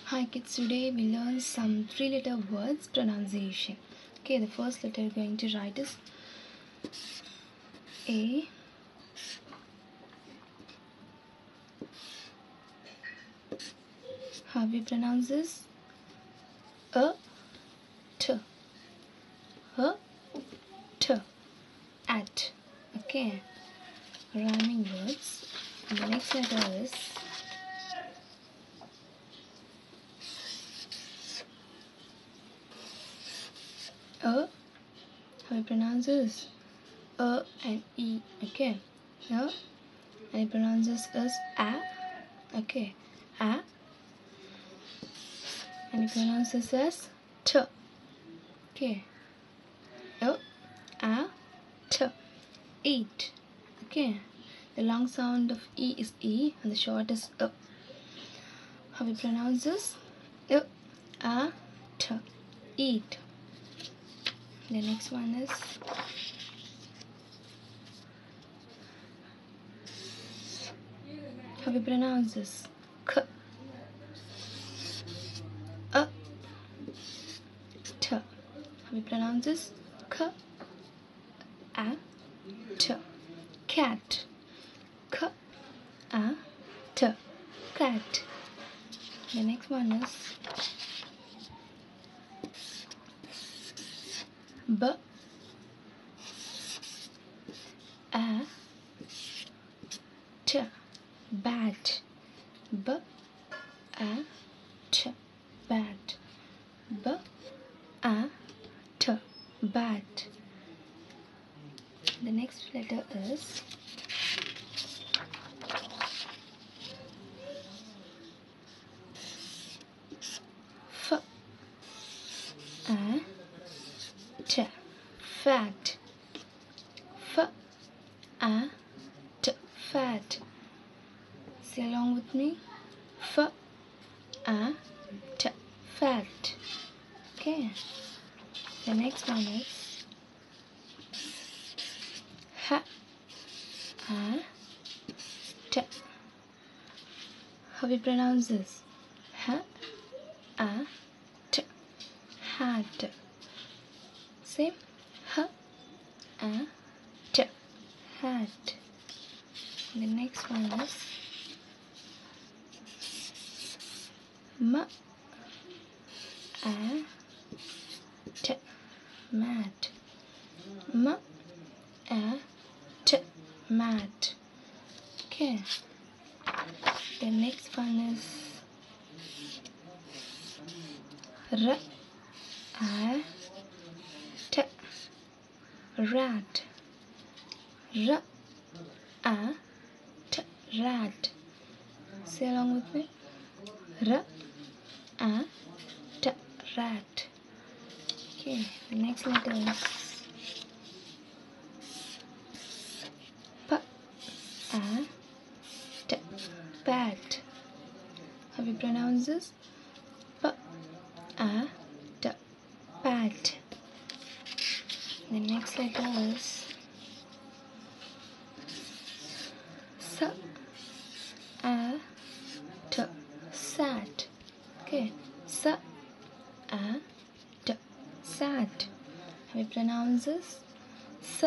Hi kids, today we learn some three-letter words pronunciation. Okay, the first letter we're going to write is A. How we pronounce this? A, T. A, T. At. Okay, rhyming words. And the next letter is A. How we pronounce this? A and E. Okay, A. And it pronounces as A. Okay, A. And it pronounces as T. Okay, A, A, T. Eat. Okay, the long sound of E is E and the short is A. How we pronounce this? A, A, T. Eat. The next one is how we pronounce this? K, A, T. How we pronounce this? K, A, T. Cat. K, A, T. Cat. The next one is B, A, T. Bat. B, A, T. Bat. B, A, T. Bat. The next letter is F, A, T. Fat. F, A, T. Fat. Say along with me. F, A, T. Fat. Okay. The next one is H, A, T. How we pronounce this? H, A, T. Hat. Same. H, A, T. Hat. The next one is M, A, T. Mat. M, A, T. Mat. Okay. The next one is R, A, T. Rat. R, A, T. Rat. Say along with me. R, A, T. Rat. Okay, the next letter is P, A, T. Pat. How we pronounce this? P, A, T. Pat. The next letter is S, A, T. Sat. Okay, S, A, T. Sat. How we pronounce this? S,